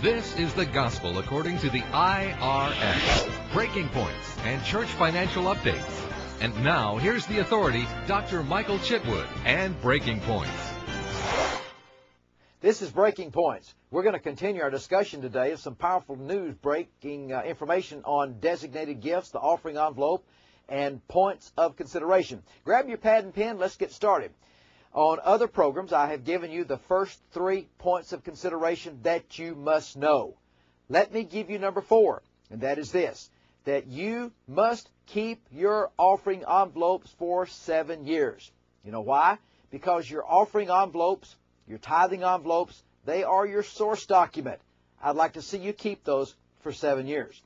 This is the gospel according to the IRS, Breaking Points and Church Financial Updates. And now, here's the authority, Dr. Michael Chitwood and Breaking Points. This is Breaking Points. We're going to continue our discussion today of some powerful news breaking information on designated gifts, the offering envelope, and points of consideration. Grab your pad and pen. Let's get started. On other programs, I have given you the first 3 points of consideration that you must know. Let me give you number 4, and that is this, that you must keep your offering envelopes for 7 years. You know why? Because your offering envelopes, your tithing envelopes, they are your source document. I'd like to see you keep those for 7 years.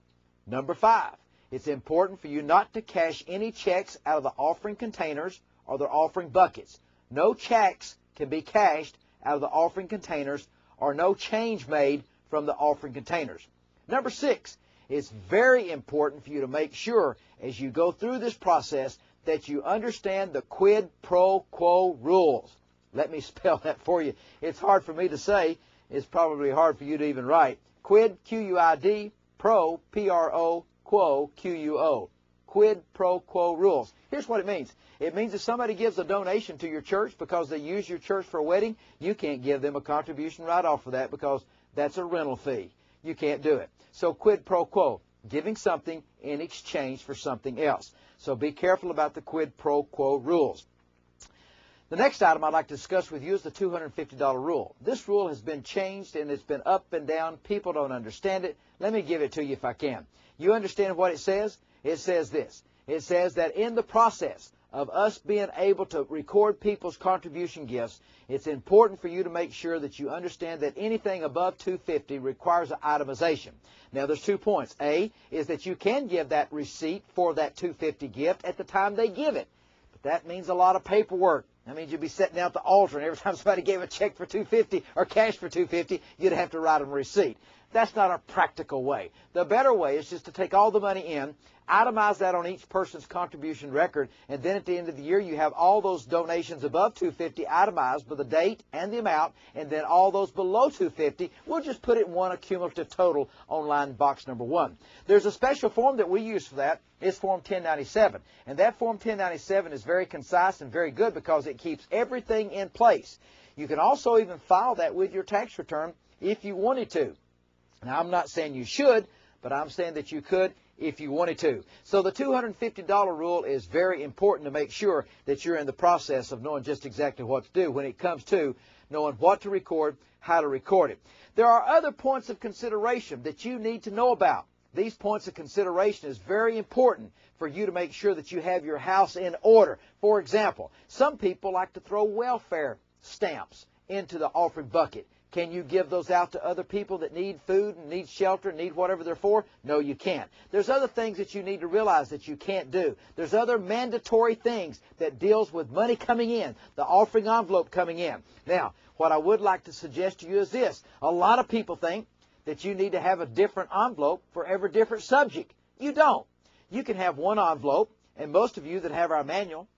Number 5, it's important for you not to cash any checks out of the offering containers or the offering buckets. No checks can be cashed out of the offering containers or no change made from the offering containers. Number 6, it's very important for you to make sure as you go through this process that you understand the quid pro quo rules. Let me spell that for you. It's hard for me to say. It's probably hard for you to even write. Quid, Q-U-I-D, pro, P-R-O, quo, Q-U-O. Quid pro quo rules. Here's what it means. It means if somebody gives a donation to your church because they use your church for a wedding, you can't give them a contribution right off of that because that's a rental fee. You can't do it. So quid pro quo, giving something in exchange for something else. So be careful about the quid pro quo rules. The next item I'd like to discuss with you is the $250 rule. This rule has been changed and it's been up and down. People don't understand it. Let me give it to you if I can. You understand what it says? It says this. It says that in the process of us being able to record people's contribution gifts, it's important for you to make sure that you understand that anything above $250 requires an itemization. Now, there's 2 points. A is that you can give that receipt for that $250 gift at the time they give it. But that means a lot of paperwork. That means you'd be sitting out at the altar, and every time somebody gave a check for $250 or cash for $250, you'd have to write them a receipt. That's not a practical way. The better way is just to take all the money in, itemize that on each person's contribution record, and then at the end of the year you have all those donations above $250 itemized by the date and the amount, and then all those below $250, we'll just put it in one accumulative total on line box number 1. There's a special form that we use for that. It's Form 1097. And that Form 1097 is very concise and very good because it keeps everything in place. You can also even file that with your tax return if you wanted to. Now, I'm not saying you should, but I'm saying that you could if you wanted to. So the $250 rule is very important to make sure that you're in the process of knowing just exactly what to do when it comes to knowing what to record, how to record it. There are other points of consideration that you need to know about. These points of consideration is very important for you to make sure that you have your house in order. For example, some people like to throw welfare stamps into the offering bucket. Can you give those out to other people that need food and need shelter, need whatever they're for? No, you can't. There's other things that you need to realize that you can't do. There's other mandatory things that deals with money coming in, the offering envelope coming in. Now, what I would like to suggest to you is this. A lot of people think that you need to have a different envelope for every different subject. You don't. You can have one envelope, and most of you that have our manual,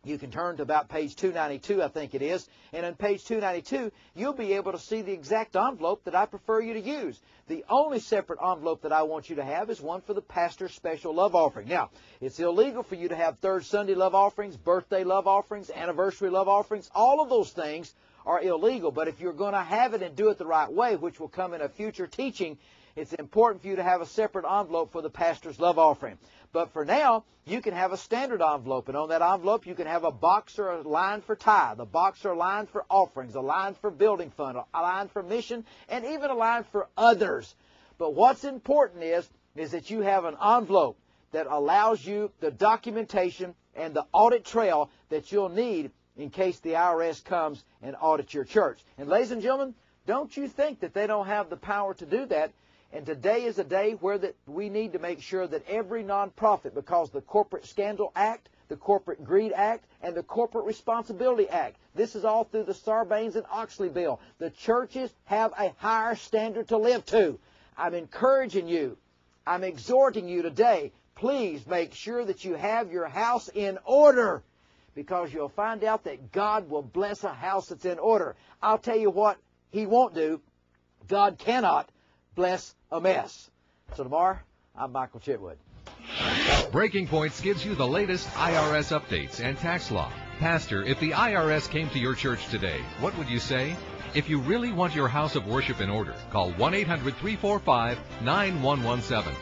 you can turn to about page 292, I think it is, and on page 292, you'll be able to see the exact envelope that I prefer you to use. The only separate envelope that I want you to have is one for the pastor's special love offering. Now, it's illegal for you to have third Sunday love offerings, birthday love offerings, anniversary love offerings. All of those things are illegal, but if you're going to have it and do it the right way, which will come in a future teaching, it's important for you to have a separate envelope for the pastor's love offering. But for now, you can have a standard envelope, and on that envelope you can have a box or a line for tithe, a box or a line for offerings, a line for building fund, a line for mission, and even a line for others. But what's important is that you have an envelope that allows you the documentation and the audit trail that you'll need in case the IRS comes and audits your church. And ladies and gentlemen, don't you think that they don't have the power to do that? And today is a day where that we need to make sure that every nonprofit, because the Corporate Scandal Act, the Corporate Greed Act, and the Corporate Responsibility Act, this is all through the Sarbanes and Oxley bill. The churches have a higher standard to live to. I'm encouraging you, I'm exhorting you today, please make sure that you have your house in order, because you'll find out that God will bless a house that's in order. I'll tell you what He won't do. God cannot bless a mess. So tomorrow, I'm Michael Chitwood. Breaking Points gives you the latest IRS updates and tax law. Pastor, if the IRS came to your church today, what would you say? If you really want your house of worship in order, call 1-800-345-9117.